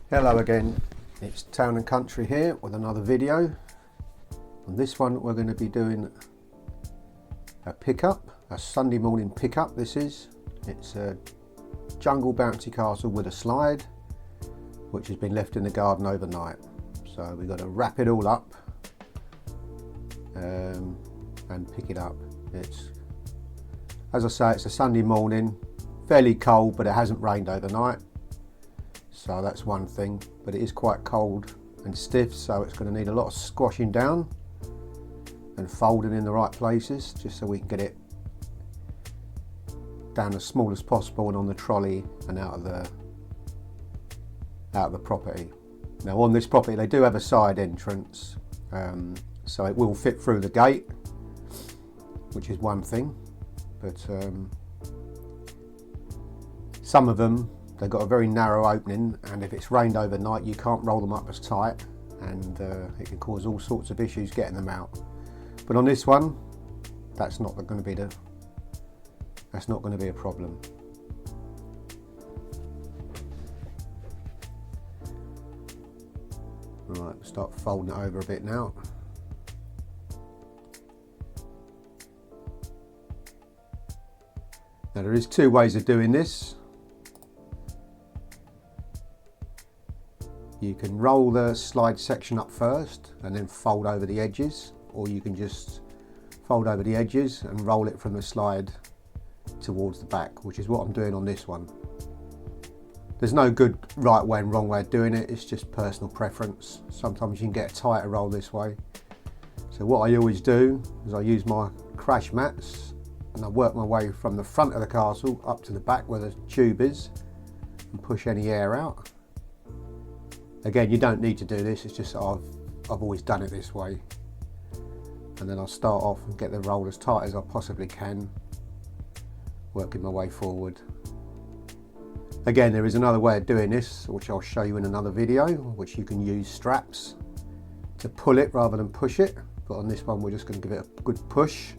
Hello again, it's Town and Country here with another video. On this one we're going to be doing a pickup, a Sunday morning pickup this is. It's a jungle bouncy castle with a slide which has been left in the garden overnight. So we've got to wrap it all up and pick it up. It's, as I say, it's a Sunday morning, fairly cold, but it hasn't rained overnight. So that's one thing, but it is quite cold and stiff, so it's going to need a lot of squashing down and folding in the right places, just so we can get it down as small as possible and on the trolley and out of the property. Now on this property they do have a side entrance, so it will fit through the gate, which is one thing, but some of them, they've got a very narrow opening, and if it's rained overnight you can't roll them up as tight, and it can cause all sorts of issues getting them out. But on this one, that's not going to be a problem. Right, start folding it over a bit now. Now there is two ways of doing this. You can roll the slide section up first and then fold over the edges, or you can just fold over the edges and roll it from the slide towards the back, which is what I'm doing on this one. There's no good right way and wrong way of doing it, it's just personal preference. Sometimes you can get a tighter roll this way. So what I always do is I use my crash mats and I work my way from the front of the castle up to the back where the tube is and push any air out. Again, you don't need to do this, it's just I've always done it this way. And then I'll start off and get the roll as tight as I possibly can, working my way forward. Again, there is another way of doing this, which I'll show you in another video, which you can use straps to pull it rather than push it. But on this one, we're just going to give it a good push.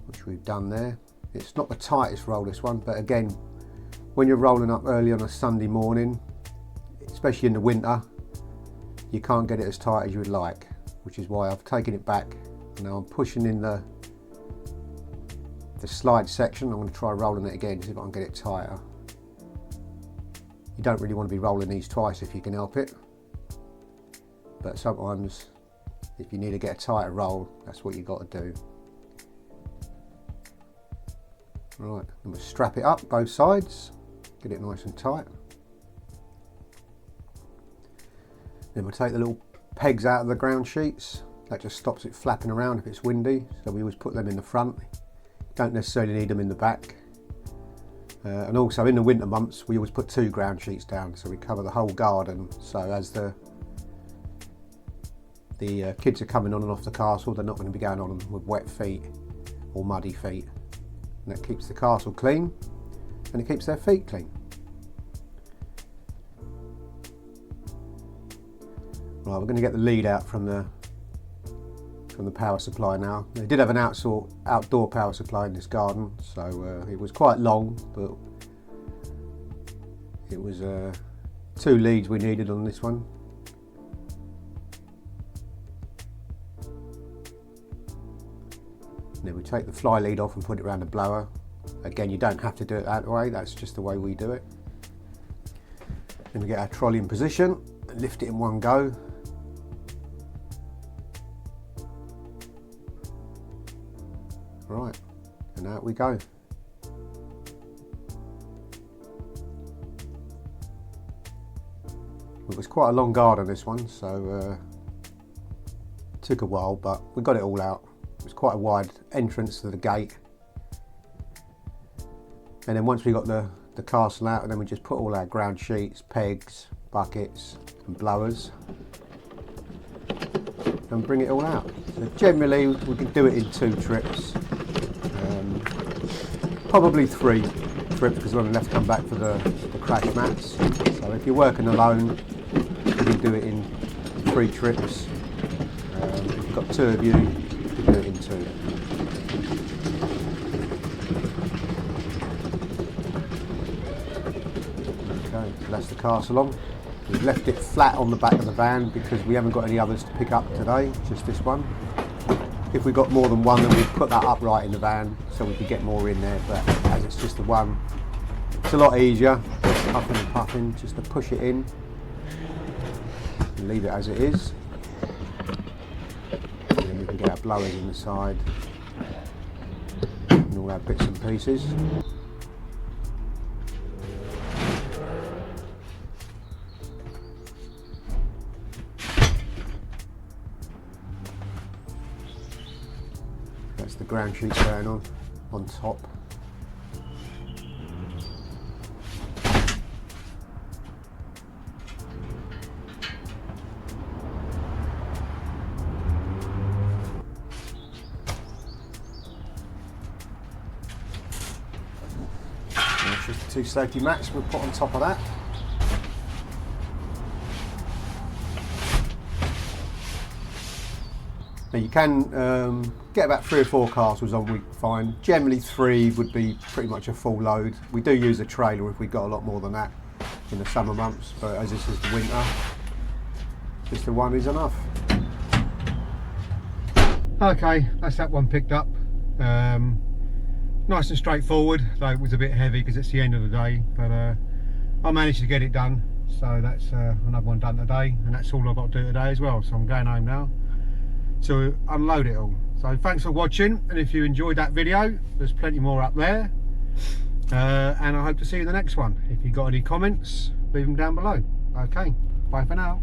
Which we've done there. It's not the tightest roll, this one, but again, when you're rolling up early on a Sunday morning, especially in the winter, you can't get it as tight as you would like, which is why I've taken it back. Now I'm pushing in the slide section. I'm going to try rolling it again to see if I can get it tighter. You don't really want to be rolling these twice if you can help it, but sometimes if you need to get a tighter roll, that's what you've got to do. Right, and we'll strap it up both sides, get it nice and tight. Then we'll take the little pegs out of the ground sheets. That just stops it flapping around if it's windy, so we always put them in the front. Don't necessarily need them in the back. And also in the winter months we always put 2 ground sheets down, so we cover the whole garden, so as the kids are coming on and off the castle, they're not going to be going on them with wet feet or muddy feet. And that keeps the castle clean and it keeps their feet clean. Right, we're going to get the lead out from the power supply now. They did have an outdoor power supply in this garden, so it was quite long, but it was 2 leads we needed on this one. Then we take the fly lead off and put it around the blower. Again, you don't have to do it that way, that's just the way we do it. Then we get our trolley in position and lift it in one go. Right, and out we go. It was quite a long garden, this one, so it took a while, but we got it all out. It was quite a wide entrance to the gate. And then once we got the castle out, and then we just put all our ground sheets, pegs, buckets and blowers and bring it all out. So generally we can do it in 2 trips, probably 3 trips because we're going to have to come back for the crash mats. So if you're working alone, you can do it in 3 trips. If you've got 2 of you, you can do it in 2. So that's the castle on. We've left it flat on the back of the van because we haven't got any others to pick up today, just this one. If we got more than one, then we'd put that upright in the van so we could get more in there, but as it's just the one, it's a lot easier, puffing and puffing, just to push it in and leave it as it is. And then we can get our blowers in the side and all our bits and pieces. That's the ground sheet going on top. And it's just the 2 safety mats we'll put on top of that. Now you can get about 3 or 4 castles on, we find. Generally 3 would be pretty much a full load. We do use a trailer if we got a lot more than that in the summer months, but as this is the winter, just the one is enough. Okay, that's that one picked up. Nice and straightforward, though it was a bit heavy because it's the end of the day, but I managed to get it done. So that's another one done today, and that's all I've got to do today as well. So I'm going home now to unload it all. So thanks for watching, and if you enjoyed that video, there's plenty more up there, and I hope to see you in the next one. If you got any comments, leave them down below. Okay, bye for now.